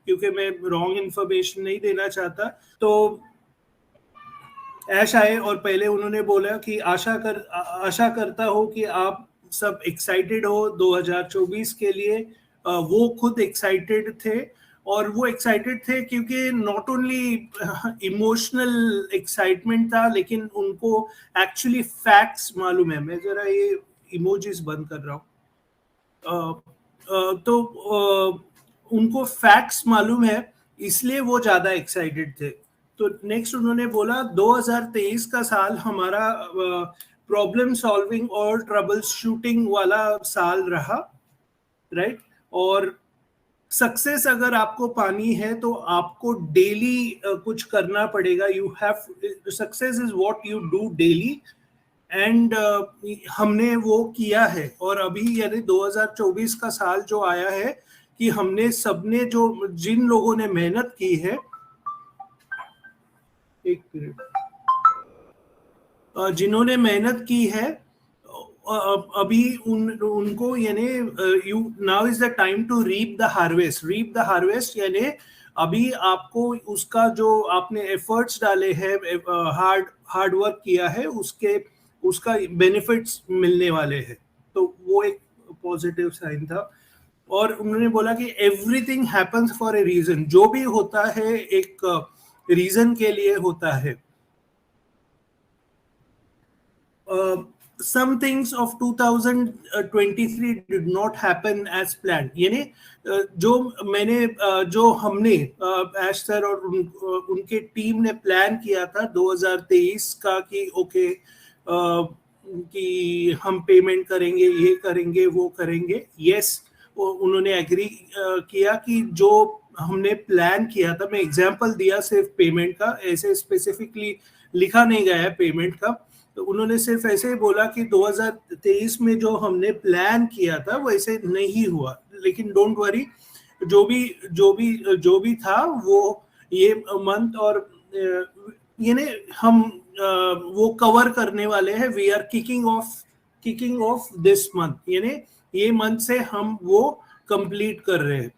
क्योंकि मैं wrong information नहीं देना चाहता। तो ऐश आए और पहले उन्होंने बोला कि आशा करता हूँ कि आप सब एक्साइटेड हो 2024 के लिए। वो खुद एक्साइटेड थे, और वो एक्साइटेड थे क्योंकि नॉट ओनली इमोशनल एक्साइटमेंट था, लेकिन उनको एक्चुअली फैक्ट्स मालूम है। मैं जरा ये इमोजीज बंद कर रहा हूँ। उनको फैक्ट्स मालूम है, इसलिए वो ज्यादा एक्साइटेड थे। तो नेक्स्ट उन्होंने बोला 2023 का साल हमारा प्रॉब्लम सॉल्विंग और ट्रबल शूटिंग वाला साल रहा, राइट। और सक्सेस अगर आपको पानी है तो आपको डेली कुछ करना पड़ेगा। You have success is what you do daily, and हमने वो किया है। और अभी यानी 2024 का साल जो आया है कि हमने सबने जिन लोगों ने मेहनत की है, एक मिनट, जिन्होंने मेहनत की है, अभी उनको यानी you now is the time to reap the harvest यानी अभी आपको उसका जो आपने एफर्ट्स डाले हैं, हार्ड वर्क किया है, उसका बेनिफिट्स मिलने वाले हैं। तो वो एक पॉजिटिव साइन था। और उन्होंने बोला कि everything happens for a reason, जो भी होता है एक रीजन के लिए होता है। some things of 2023 did not happen as planned, यानी जो हमने ऐश सर और उनके टीम ने प्लान किया था 2023 का कि ओके कि हम पेमेंट करेंगे, ये करेंगे, वो करेंगे। यस, उन्होंने एग्री किया कि जो हमने प्लान किया था, मैं एग्जांपल दिया सिर्फ पेमेंट का, ऐसे स्पेसिफिकली लिखा नहीं गया है पेमेंट का। तो उन्होंने सिर्फ ऐसे ही बोला कि 2023 में जो हमने प्लान किया था वैसे नहीं हुआ, लेकिन डोंट वरी, जो भी था वो ये मंथ और यानी हम वो कवर करने वाले हैं। We are kicking off this month, यानी ये मंथ से हम वो कंप्लीट कर रहे हैं।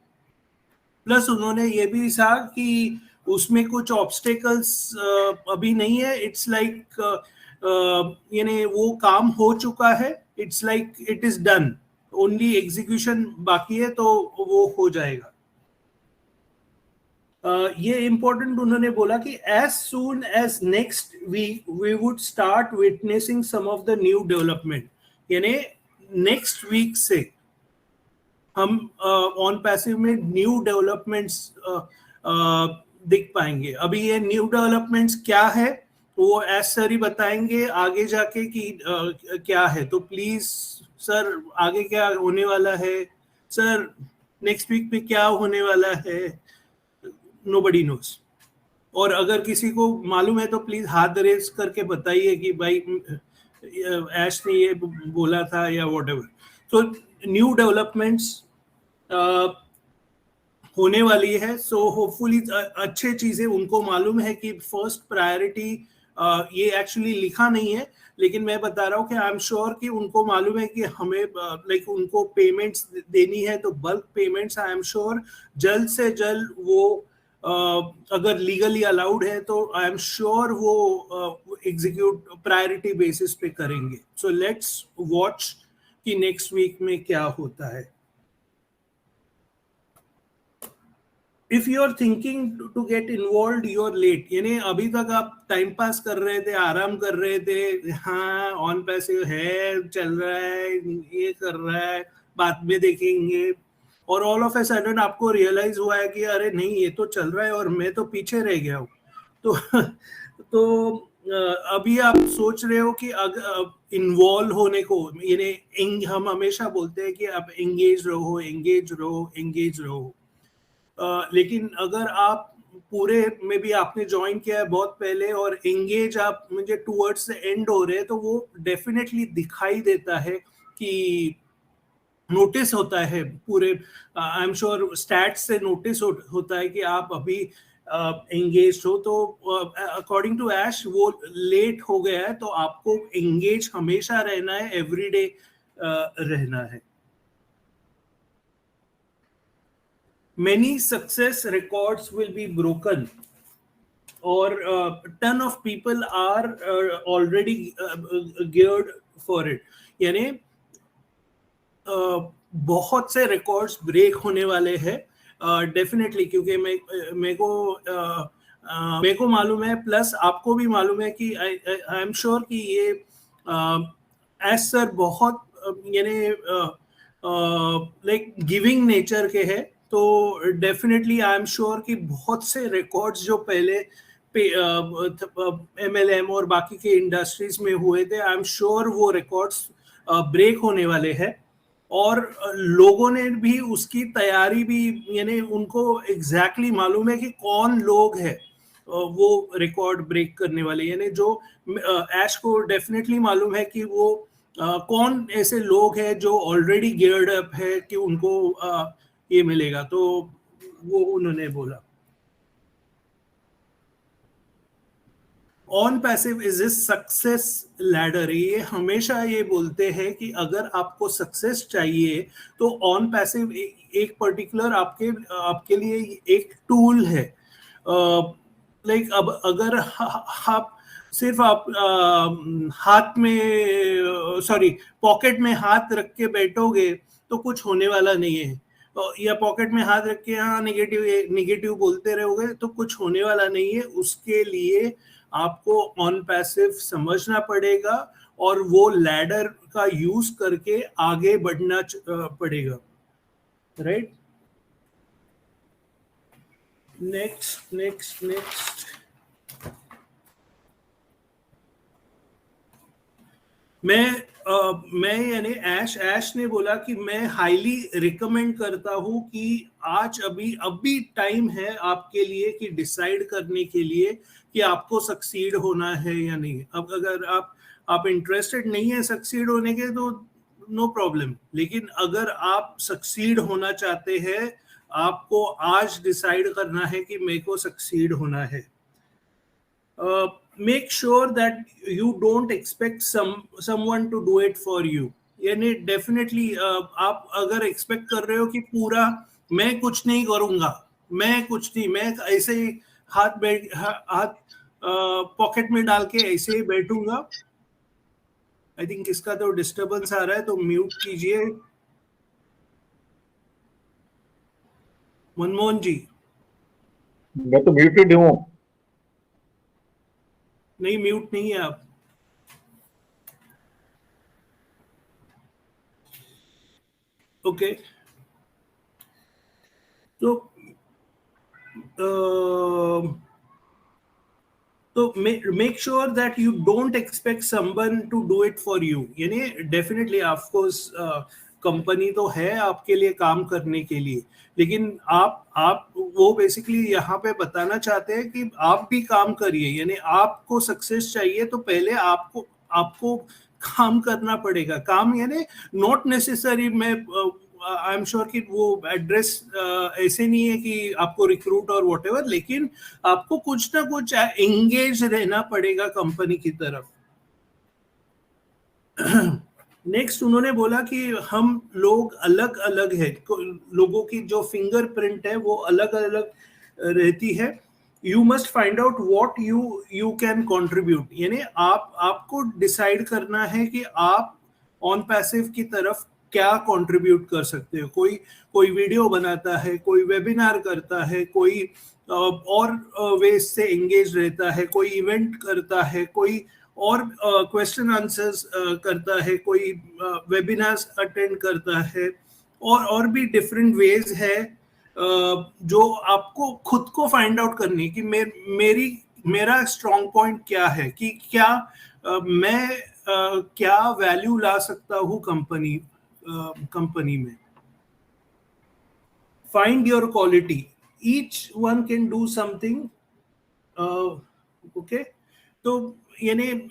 प्लस उन्होंने ये भी कहा कि उसमें कुछ ऑब्स्टेकल्स अभी नहीं है। इट्स लाइक यानी वो काम हो चुका है, it's like it is done, only execution बाकी है, तो वो हो जाएगा। ये इंपॉर्टेंट उन्होंने बोला कि as soon as next week we would start witnessing some of the new development, यानी नेक्स्ट वीक से हम ऑन पैसिव में न्यू डेवलपमेंट्स दिख पाएंगे। अभी ये न्यू डेवलपमेंट्स क्या है वो एज सर ही बताएंगे आगे जाके कि क्या है। तो प्लीज सर, आगे क्या होने वाला है, सर नेक्स्ट वीक में क्या होने वाला है, नोबडी नोस। और अगर किसी को मालूम है तो प्लीज हाथ रेज करके बताइए कि भाई ऐश ने ये बोला था या व्हाटएवर। तो न्यू डेवलपमेंट्स होने वाली है। सो होपफुली अच्छे चीजें उनको मालूम है कि फर्स्ट प्रायोरिटी ये एक्चुअली लिखा नहीं है, लेकिन मैं बता रहा हूँ कि आई एम श्योर कि उनको मालूम है कि हमें लाइक उनको पेमेंट्स देनी है, तो bulk payments I am sure जल्द से जल्द वो अगर लीगली अलाउड है तो आई एम श्योर वो एग्जीक्यूट प्रायोरिटी बेसिस पे करेंगे। सो लेट्स वॉच कि नेक्स्ट वीक में क्या होता है। If you are thinking to get involve you are late, यानी अभी तक आप टाइम पास कर रहे थे, आराम कर रहे थे, हाँ ऑन पैसिव है, चल रहा है, ये कर रहा है, बाद में देखेंगे, और ऑल ऑफ ए सडन आपको रियलाइज हुआ है कि अरे नहीं ये तो चल रहा है और मैं तो पीछे रह गया हूँ। तो अभी आप सोच रहे हो कि अगर इन्वॉल्व होने को, यानी हम हमेशा बोलते हैं कि आप एंगेज रहो, लेकिन अगर आप पूरे में भी आपने ज्वाइन किया है बहुत पहले और एंगेज आप मुझे टूवर्ड्स द एंड हो रहे हैं, तो वो डेफिनेटली दिखाई देता है कि नोटिस होता है पूरे, आई एम श्योर स्टैट्स से नोटिस होता है कि आप अभी एंगेज हो। तो अकॉर्डिंग टू ऐश वो लेट हो गया है, तो आपको एंगेज हमेशा रहना है, एवरीडे रहना है। many success records will be broken, or ton of people are already geared for it. यानी बहुत से रिकॉर्ड्स ब्रेक होने वाले हैं डेफिनेटली, क्योंकि मेरे को मालूम है, प्लस आपको भी मालूम है कि आई एम श्योर कि ये एज सर बहुत यानी लाइक गिविंग नेचर के है, तो डेफिनेटली आई एम श्योर कि बहुत से रिकॉर्ड्स जो पहले MLM और बाकी के इंडस्ट्रीज में हुए थे, आई एम श्योर वो रिकॉर्ड्स ब्रेक होने वाले हैं, और लोगों ने भी उसकी तैयारी भी, यानी उनको एग्जैक्टली मालूम है कि कौन लोग हैं वो रिकॉर्ड ब्रेक करने वाले, यानी जो ऐश को डेफिनेटली मालूम है कि वो कौन ऐसे लोग हैं जो ऑलरेडी गियर्ड अप है कि उनको ये मिलेगा, तो वो उन्होंने बोला। On passive is is success ladder, ये हमेशा ये बोलते हैं कि अगर आपको सक्सेस चाहिए तो ऑन पैसिव एक पर्टिकुलर आपके लिए एक टूल है। लाइक अब अगर आप सिर्फ आप हाथ में पॉकेट में हाथ रख के बैठोगे तो कुछ होने वाला नहीं है, या पॉकेट में हाथ रख के हाँ निगेटिव बोलते रहोगे तो कुछ होने वाला नहीं है। उसके लिए आपको ऑन पैसिव समझना पड़ेगा और वो लैडर का यूज करके आगे बढ़ना पड़ेगा, राइट। नेक्स्ट मैं यानी ऐश ने बोला कि मैं हाईली रिकमेंड करता हूं कि आज अभी टाइम है आपके लिए कि डिसाइड करने के लिए कि आपको सक्सीड होना है या नहीं। अब अगर आप इंटरेस्टेड नहीं है सक्सीड होने के तो नो प्रॉब्लम, लेकिन अगर आप सक्सीड होना चाहते हैं आपको आज डिसाइड करना है कि मेरे को सक्सीड होना है। make sure that you don't expect someone to do it for you, यानी डेफिनेटली आप अगर एक्सपेक्ट कर रहे हो कि पूरा मैं कुछ नहीं करूंगा, मैं ऐसे ही हाथ पॉकेट में डाल के ऐसे ही बैठूंगा। आई थिंक इसका तो डिस्टर्बेंस आ रहा है, तो म्यूट कीजिए मनमोहन जी। मैं तो म्यूटेड हूँ। नहीं, म्यूट नहीं है आप। ओके, तो make sure that you don't expect someone to do it for you, यानी डेफिनेटली ऑफ कोर्स कंपनी तो है आपके लिए काम करने के लिए, लेकिन आप वो बेसिकली यहाँ पे बताना चाहते हैं कि आप भी काम करिए, यानी आपको सक्सेस चाहिए तो पहले आपको काम करना पड़ेगा। काम यानी नॉट नेसेसरी, मैं आई एम श्योर कि वो एड्रेस ऐसे नहीं है कि आपको रिक्रूट और व्हाटएवर, लेकिन आपको कुछ ना कुछ एंगेज रहना पड़ेगा कंपनी की तरफ। नेक्स्ट उन्होंने बोला कि हम लोग अलग अलग है, लोगों की जो फिंगरप्रिंट है वो अलग अलग रहती है। You must find out what you can contribute, यानी आपको डिसाइड करना है कि आप ऑन पैसिव की तरफ क्या कंट्रीब्यूट कर सकते हो। कोई वीडियो बनाता है, कोई वेबिनार करता है, कोई और वेज से एंगेज रहता है, कोई इवेंट करता है, कोई और क्वेश्चन आंसर्स करता है, कोई वेबिनार्स अटेंड करता है, और भी डिफरेंट वेज है जो आपको खुद को फाइंड आउट करनी है कि मेरा स्ट्रॉन्ग पॉइंट क्या है, कि क्या मैं क्या वैल्यू ला सकता हूँ कंपनी में। Find your quality, each one can do something. Okay, तो यानी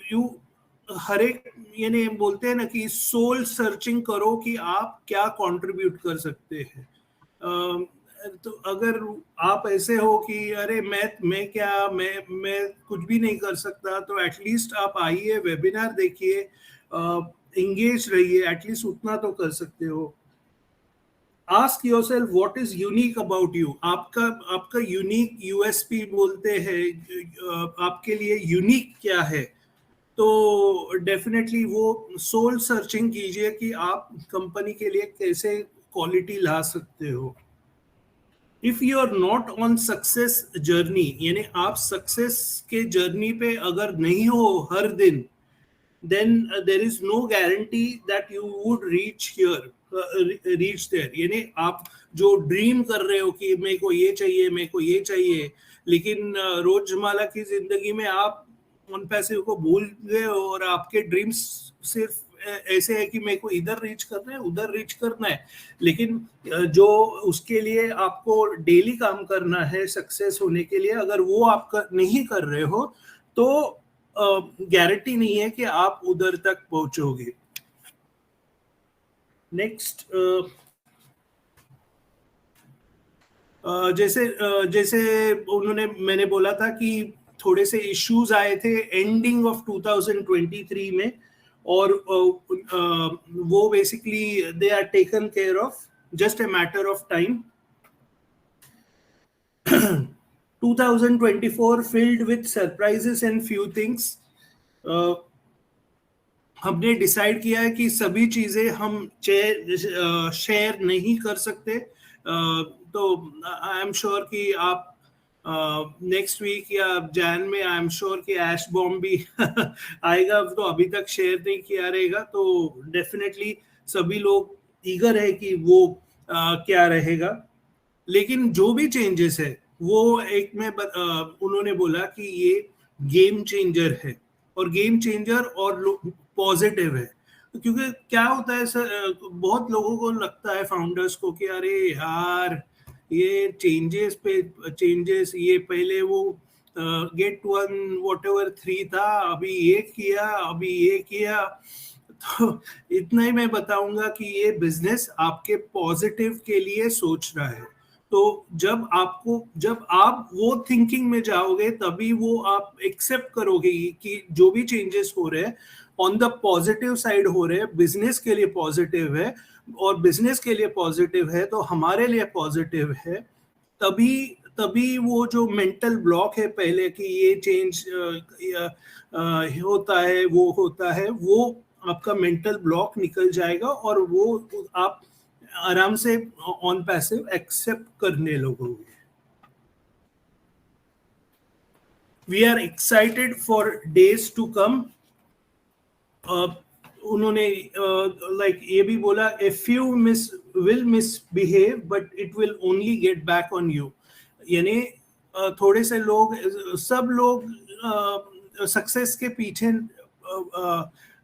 हर एक यानी बोलते हैं ना कि सोल सर्चिंग करो कि आप क्या कंट्रीब्यूट कर सकते हैं। तो अगर आप ऐसे हो कि अरे मैं कुछ भी नहीं कर सकता, तो एटलीस्ट आप आइए, वेबिनार देखिए, एंगेज रहिए, एटलीस्ट उतना तो कर सकते हो। ask yourself what is unique about you. आपका यूनिक यूएसपी बोलते हैं, आपके लिए यूनिक क्या है. तो डेफिनेटली वो सोल सर्चिंग कीजिए कि आप कंपनी के लिए कैसे क्वालिटी ला सकते हो. If you are not on success journey, यानी आप सक्सेस के जर्नी पे अगर नहीं हो हर दिन, then there is no guarantee that you would reach there. यानी आप जो ड्रीम कर रहे हो कि मेरे को ये चाहिए, मेरे को ये चाहिए, लेकिन रोजमर्रा की जिंदगी में आप उन पैसे को भूल गए हो और आपके ड्रीम्स सिर्फ ऐसे है कि मेरे को इधर रीच करना है, उधर रीच करना है. लेकिन जो उसके लिए आपको डेली काम करना है सक्सेस होने के लिए, अगर वो आप नहीं कर रहे हो तो गारंटी नहीं है कि आप उधर तक पहुंचोगे. नेक्स्ट, जैसे मैंने बोला था कि थोड़े से इश्यूज आए थे एंडिंग ऑफ 2023 में, और वो basically they are taken care of, just a matter of time. 2024 filled with surprises and few things. हमने डिसाइड किया है कि सभी चीजें हम शेयर नहीं कर सकते. तो आई एम श्योर कि आप नेक्स्ट वीक या जैन में आई एम श्योर कि ऐश बॉम्ब भी आएगा, तो अभी तक शेयर नहीं किया रहेगा. तो डेफिनेटली सभी लोग ईगर है कि वो क्या रहेगा. लेकिन जो भी चेंजेस है वो एक में उन्होंने बोला कि ये गेम चेंजर है, और गेम चेंजर और पॉजिटिव है. क्योंकि क्या होता है सर, बहुत लोगों को लगता है फाउंडर्स को कि अरे यार ये चेंजेस ये पहले वो गेट वन व्हाटएवर 3 था, अभी ये किया. तो इतना ही मैं बताऊंगा कि ये बिजनेस आपके पॉजिटिव के लिए सोच रहा है. तो जब आप वो थिंकिंग में जाओगे तभी वो आप एक्सेप्ट करोगे कि जो भी चेंजेस हो रहे हैं ऑन द पॉजिटिव साइड हो रहे हैं, बिजनेस के लिए पॉजिटिव है, और बिजनेस के लिए पॉजिटिव है तो हमारे लिए पॉजिटिव है. तभी वो जो मेंटल ब्लॉक है पहले कि ये चेंज होता है, वो आपका मेंटल ब्लॉक निकल जाएगा, और वो आप आराम से ऑन पैसिव एक्सेप्ट करने लगोगे. We are excited for days to come. उन्होंने लाइक ये भी बोला, a few will misbehave but it will only get back on you. यानी थोड़े से लोग, सब लोग सक्सेस के पीछे,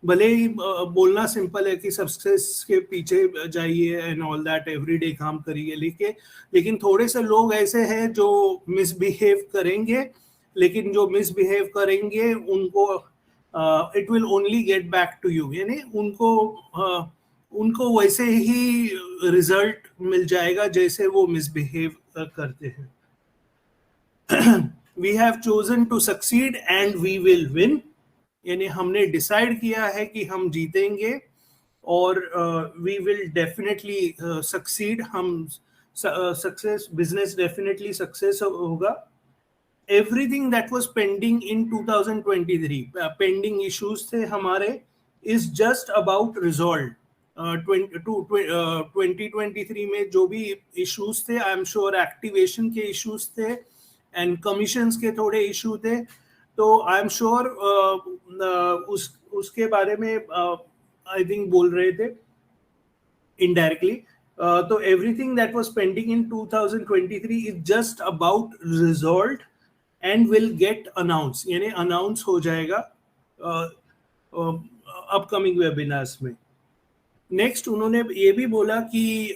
भले ही बोलना सिंपल है कि सक्सेस के पीछे जाइए एंड ऑल दैट, एवरीडे काम करिए, लेकिन थोड़े से लोग ऐसे हैं जो मिसबिहेव करेंगे, लेकिन जो मिसबिहेव करेंगे उनको it will only get back to you. यानी उनको वैसे ही रिजल्ट मिल जाएगा जैसे वो मिसबिहेव करते हैं. We have chosen to succeed and we will win. यानी हमने डिसाइड किया है कि हम जीतेंगे और वी विल डेफिनेटली सक्सीड. हम सक्सेस, बिजनेस डेफिनेटली सक्सेस होगा. Everything that was pending in 2023, pending issues थे हमारे, is just about resolved. 2023 में जो भी issues थे, I am sure activation के issues थे and commissions के थोड़े issue थे, तो I am sure उसके बारे में I think बोल रहे थे indirectly. तो everything that was pending in 2023 is just about resolved and will get announced. यानी अनाउंस हो जाएगा अपकमिंग वेबिनार्स में. नेक्स्ट उन्होंने ये भी बोला कि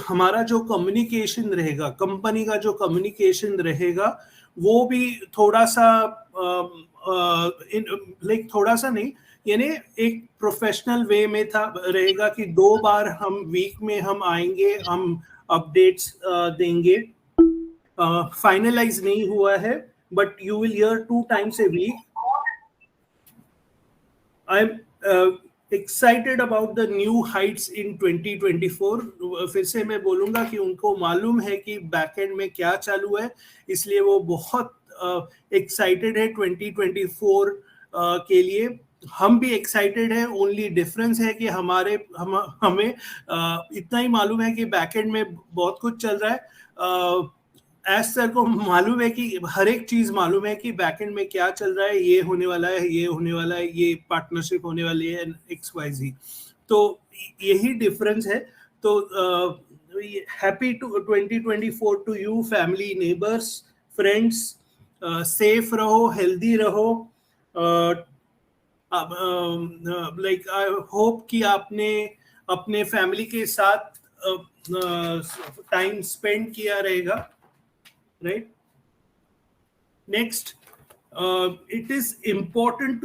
हमारा जो कम्युनिकेशन रहेगा, कंपनी का जो कम्युनिकेशन रहेगा, वो भी थोड़ा सा थोड़ा सा नहीं, यानी एक प्रोफेशनल वे में रहेगा कि 2 बार हम वीक में हम आएंगे, हम अपडेट्स देंगे. फाइनलाइज नहीं हुआ है, but you will hear 2 times a week. excited about the new heights in 2024. फिर से मैं बोलूंगा कि उनको मालूम है कि बैकएंड में क्या चालू है, इसलिए वो बहुत एक्साइटेड है 2024 के लिए. हम भी एक्साइटेड है. ओनली डिफरेंस है कि हमें इतना ही मालूम है कि बैकएंड में बहुत कुछ चल रहा है. एस सर को मालूम है कि हर एक चीज मालूम है कि बैकएंड में क्या चल रहा है, ये होने वाला है, ये होने वाला है, ये पार्टनरशिप होने वाली है, XYZ. तो यही डिफरेंस है. तो happy to 2024 to you, family, neighbours, friends. Safe रहो, हेल्दी रहो. लाइक आई होप कि आपने अपने फैमिली के साथ टाइम स्पेंड किया रहेगा. Right. Next, it is important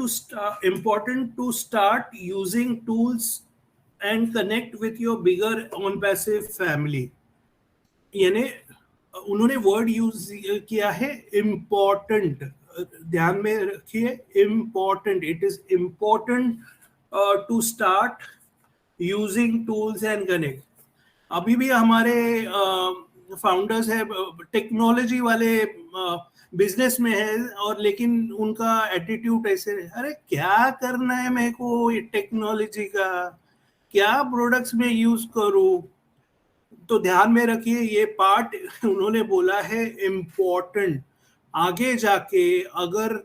to start using tools and connect with your bigger on-passive family. यानी उन्होंने वर्ड यूज किया है इम्पोर्टेंट. ध्यान में रखिए, important. It is important to start using tools and connect. अभी भी हमारे फाउंडर्स है टेक्नोलॉजी वाले, बिजनेस में है, और लेकिन उनका एटीट्यूड ऐसे, अरे क्या करना है मेरे को टेक्नोलॉजी का, क्या प्रोडक्ट्स में यूज करूं. तो ध्यान में रखिए, ये पार्ट उन्होंने बोला है इम्पोर्टेंट. आगे जाके अगर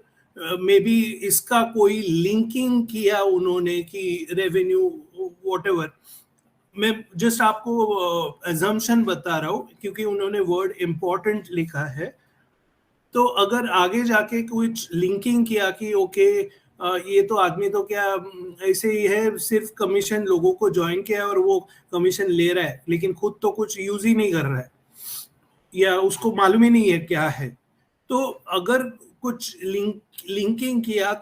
मे बी इसका कोई लिंकिंग किया उन्होंने कि रेवेन्यू व्हाटएवर, मैं जस्ट आपको अजम्पशन बता रहा हूँ क्योंकि उन्होंने वर्ड इम्पोर्टेंट लिखा है. तो अगर आगे जाके कुछ लिंकिंग किया कि ओके ये तो आदमी तो क्या ऐसे ही है, सिर्फ कमीशन लोगों को ज्वाइन किया और वो कमीशन ले रहा है, लेकिन खुद तो कुछ यूज ही नहीं कर रहा है या उसको मालूम ही नहीं है क्या है. तो अगर कुछ लिंकिंग किया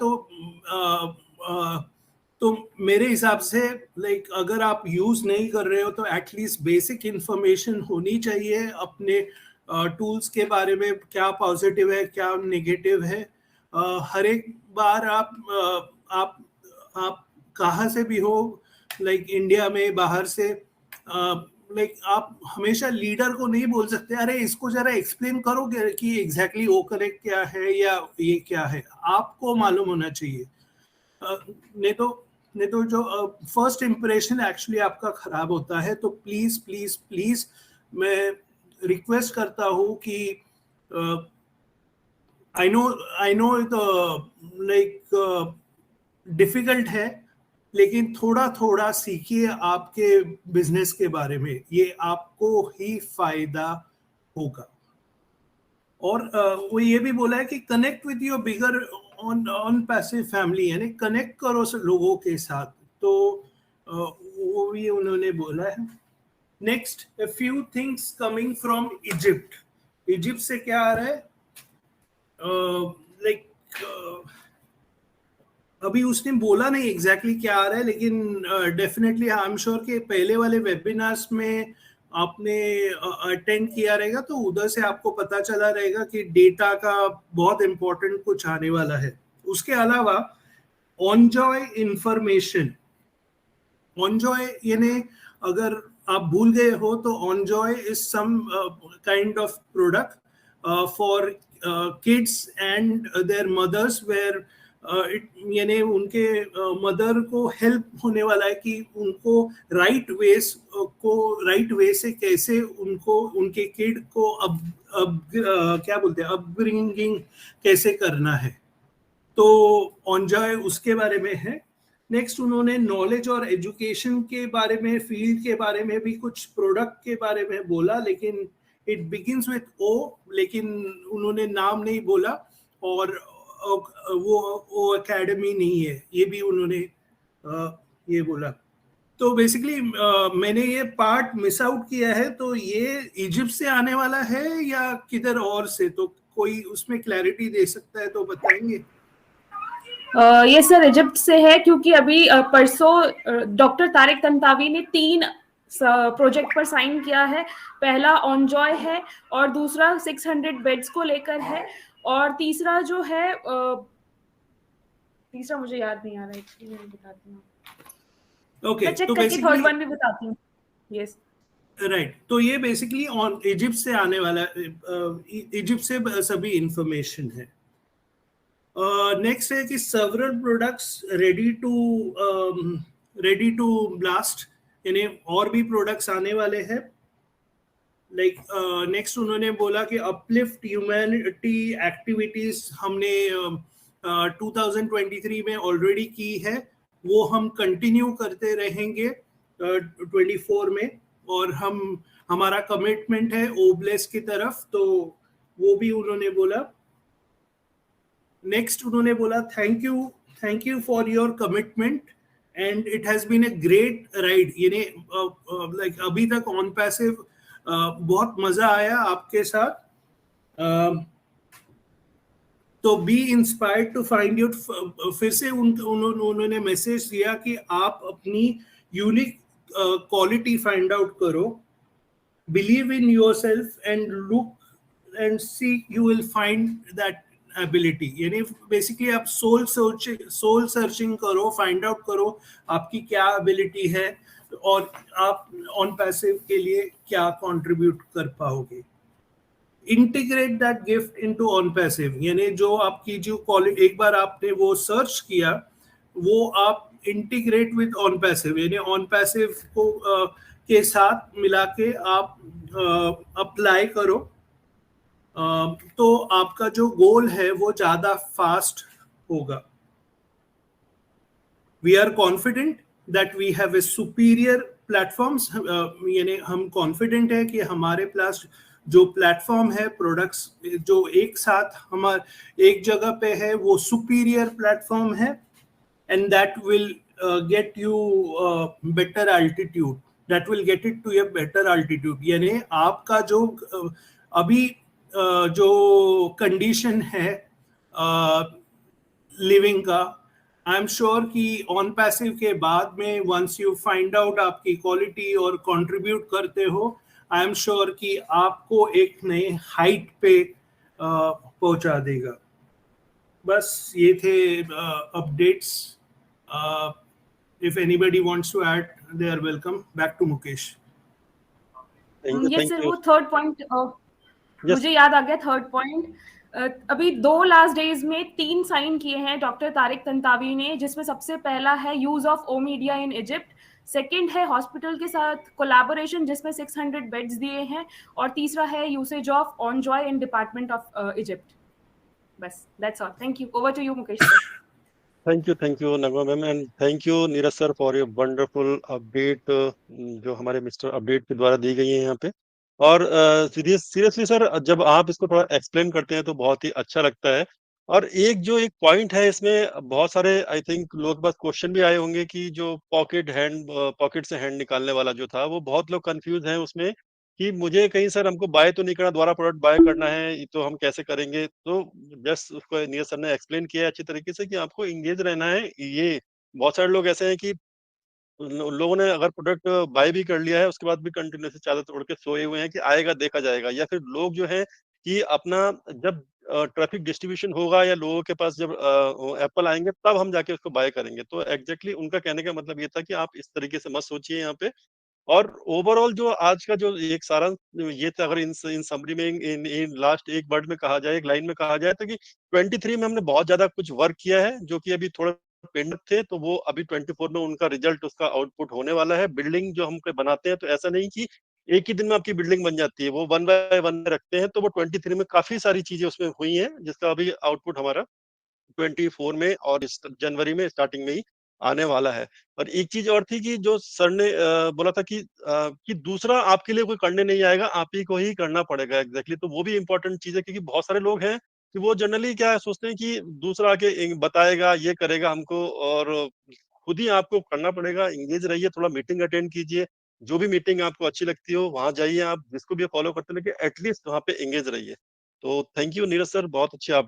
तो मेरे हिसाब से लाइक अगर आप यूज नहीं कर रहे हो तो एटलीस्ट बेसिक इंफॉर्मेशन होनी चाहिए अपने टूल्स के बारे में, क्या पॉजिटिव है क्या नेगेटिव है. हर एक बार आप कहाँ से भी हो, लाइक इंडिया में, बाहर से, लाइक आप हमेशा लीडर को नहीं बोल सकते अरे इसको जरा एक्सप्लेन करो कि एग्जैक्टली वो करेक्ट क्या है या ये क्या है. आपको मालूम होना चाहिए. नहीं तो जो फर्स्ट इम्प्रेशन एक्चुअली आपका खराब होता है. तो प्लीज प्लीज प्लीज मैं रिक्वेस्ट करता हूँ कि आई नो लाइक डिफिकल्ट है, लेकिन थोड़ा थोड़ा सीखिए आपके बिजनेस के बारे में, ये आपको ही फायदा होगा. और वो ये भी बोला है कि connect with your bigger on passive family, यानी कनेक्ट करो लोगों के साथ. तो वो भी उन्होंने बोला है. Next, a few things coming from Egypt. Egypt से क्या आ रहा है, लाइक अभी उसने बोला नहीं एग्जैक्टली क्या आ रहा है, लेकिन डेफिनेटली आई एम श्योर कि पहले वाले वेबिनार्स में आपने अटेंड किया रहेगा तो उधर से आपको पता चला रहेगा कि डेटा का बहुत इंपॉर्टेंट कुछ आने वाला है. उसके अलावा ऑनजॉय इंफॉर्मेशन. ऑनजॉय यानी अगर आप भूल गए हो तो Onjoy is some kind of product for kids and their mothers where यानी उनके मदर को हेल्प होने वाला है कि उनको राइट वे से कैसे उनको उनके किड को क्या बोलते हैं अपब्रिंगिंग कैसे करना है. तो ऑनजॉय उसके बारे में है. नेक्स्ट उन्होंने नॉलेज और एजुकेशन के बारे में, फील्ड के बारे में भी, कुछ प्रोडक्ट के बारे में बोला, लेकिन इट बिगिंस विथ ओ, लेकिन उन्होंने नाम नहीं बोला. और वो एकेडमी नहीं है, ये भी उन्होंने ये बोला. तो बेसिकली मैंने ये पार्ट मिस आउट किया है. तो ये इजिप्ट से आने वाला है या किधर और से, तो कोई उसमें क्लैरिटी दे सकता है तो बताएंगे. ये सर इजिप्ट से है, क्योंकि अभी परसों डॉक्टर तारिक तंतावी ने 3 प्रोजेक्ट पर साइन किया है. पहला ऑनजॉय है, और दूसरा 600 बेड्स को लेकर है, और तीसरा जो है तीसरा मुझे याद नहीं आ रहा है, मैं बताती हूँ. ओके मैं चेक तो करके थर्ड बेसिकली वन भी बताती हूँ. यस. राइट, तो ये बेसिकली ऑन इजिप्ट से आने वाला, इजिप्ट से सभी इंफॉर्मेशन है. नेक्स्ट है कि several products ready to blast, यानी और भी प्रोडक्ट्स आने वाले हैं. लाइक नेक्स्ट उन्होंने बोला कि अपलिफ्ट ह्यूमैनिटी एक्टिविटीज हमने 2023 में ऑलरेडी की है, वो हम कंटिन्यू करते रहेंगे 24 में. और हमारा कमिटमेंट है ओब्लेस की तरफ, तो वो भी उन्होंने बोला. नेक्स्ट उन्होंने बोला thank you for your commitment and it has been a great ride. यानी लाइक अभी तक ऑन पैसिव बहुत मजा आया आपके साथ. तो be inspired to find your, फिर से उन्होंने मैसेज दिया कि आप अपनी यूनिक क्वालिटी फाइंड आउट करो. Believe in yourself and look and see, you will find that ability. यानी बेसिकली आप सोल सर्चिंग करो, फाइंड आउट करो आपकी क्या एबिलिटी है और आप ऑन पैसिव के लिए क्या कंट्रीब्यूट कर पाओगे. Integrate that gift into on passive, यानी जो आपकी जो क्वालिटी एक बार आपने वो सर्च किया, वो आप इंटीग्रेट विद ऑन पैसिव, यानी ऑन पैसिव को के साथ मिला के आप अप्लाई करो. तो आपका जो गोल है वो ज्यादा फास्ट होगा. We are confident that we have a superior platforms, यानी हम कॉन्फिडेंट है कि हमारे पास जो प्लेटफॉर्म है, प्रोडक्ट्स जो एक साथ हमारे एक जगह पे है, वो सुपीरियर प्लेटफॉर्म है. And that will get you better altitude, that will get it to a better altitude. यानी आपका जो अभी जो कंडीशन है लिविंग का, आई एम श्योर कि ऑन पैसिव के बाद में वंस यू फाइंड आउट आपकी क्वालिटी और कंट्रीब्यूट करते हो, आई एम श्योर कि आपको एक नए हाइट पे पहुंचा देगा. बस ये थे updates. If anybody wants to add, they are welcome. Back to Mukesh. Yes sir, वो थर्ड पॉइंट मुझे याद आ गया. थर्ड पॉइंट, अभी 2 लास्ट डेज में 3 साइन किए हैं डॉक्टर तारिक तंतावी ने, जिसमें सबसे पहला है यूज ऑफ ओ मीडिया इन इजिप्ट, सेकंड है हॉस्पिटल के साथ कोलैबोरेशन जिसमें 600 बेड्स दिए हैं, और तीसरा है usage of Onjoy in department of Egypt. बस that's all. Thank you. Over to you Mukesh sir. Thank you Nagma ma'am, and thank you Neeraj sir for your wonderful update जो हमारे मिस्टर अपडेट के द्वारा दी गई है यहाँ पे. और सीरियसली सर, जब आप इसको थोड़ा एक्सप्लेन करते हैं तो बहुत ही अच्छा लगता है. और एक पॉइंट है इसमें, बहुत सारे आई थिंक लोग के पास क्वेश्चन भी आए होंगे कि जो पॉकेट से हैंड निकालने वाला जो था, वो बहुत लोग कंफ्यूज हैं उसमें कि मुझे कहीं सर हमको बाय तो नहीं करना, दोबारा प्रोडक्ट बाय करना है, तो हम कैसे करेंगे. तो जस्ट उसको नीरज सर ने एक्सप्लेन किया है अच्छी तरीके से कि आपको इंगेज रहना है. ये बहुत सारे लोग ऐसे हैं कि लोगों ने अगर प्रोडक्ट बाय भी कर लिया है, उसके बाद भी कंटिन्यूसली चादर तोड़ के सोए हुए हैं कि आएगा देखा जाएगा. या फिर लोग जो है कि अपना जब ट्रैफिक डिस्ट्रीब्यूशन होगा या लोगों के पास जब एप्पल आएंगे तब हम जाके उसको बाय करेंगे. तो एग्जैक्टली उनका कहने का मतलब ये था कि आप इस तरीके से मत सोचिए यहाँ पे. और ओवरऑल जो आज का जो एक सारा ये था, अगर इन समरी में इन लास्ट एक वर्ड में कहा जाए, एक लाइन में कहा जाए, तो कि 23 में हमने बहुत ज्यादा कुछ वर्क किया है जो कि अभी थोड़ा पेंड थे, तो वो अभी 24 में उनका रिजल्ट, उसका आउटपुट होने वाला है. बिल्डिंग जो हम बनाते हैं तो ऐसा नहीं कि एक ही दिन में आपकी बिल्डिंग बन जाती है, वो 1 बाय 1 में रखते हैं. तो वो 23 में काफी सारी चीजें उसमें हुई हैं जिसका अभी आउटपुट हमारा 24 में और जनवरी में स्टार्टिंग में ही आने वाला है. और एक चीज और थी कि जो सर ने बोला था कि दूसरा आपके लिए कोई करने नहीं आएगा, आप ही को ही करना पड़ेगा. एग्जैक्टली. तो वो भी इंपॉर्टेंट चीज है, क्योंकि बहुत सारे लोग हैं कि वो जनरली क्या सोचते हैं कि दूसरा आके बताएगा, ये करेगा हमको, और खुद ही आपको करना पड़ेगा. इंगेज रहिए, थोड़ा मीटिंग अटेंड कीजिए, जो भी मीटिंग आपको अच्छी लगती हो वहां जाइए, आप जिसको भी फॉलो करते हैं, लेकिन एटलीस्ट वहां पे इंगेज रहिए. तो थैंक यू नीरज सर, बहुत अच्छे अपडेट.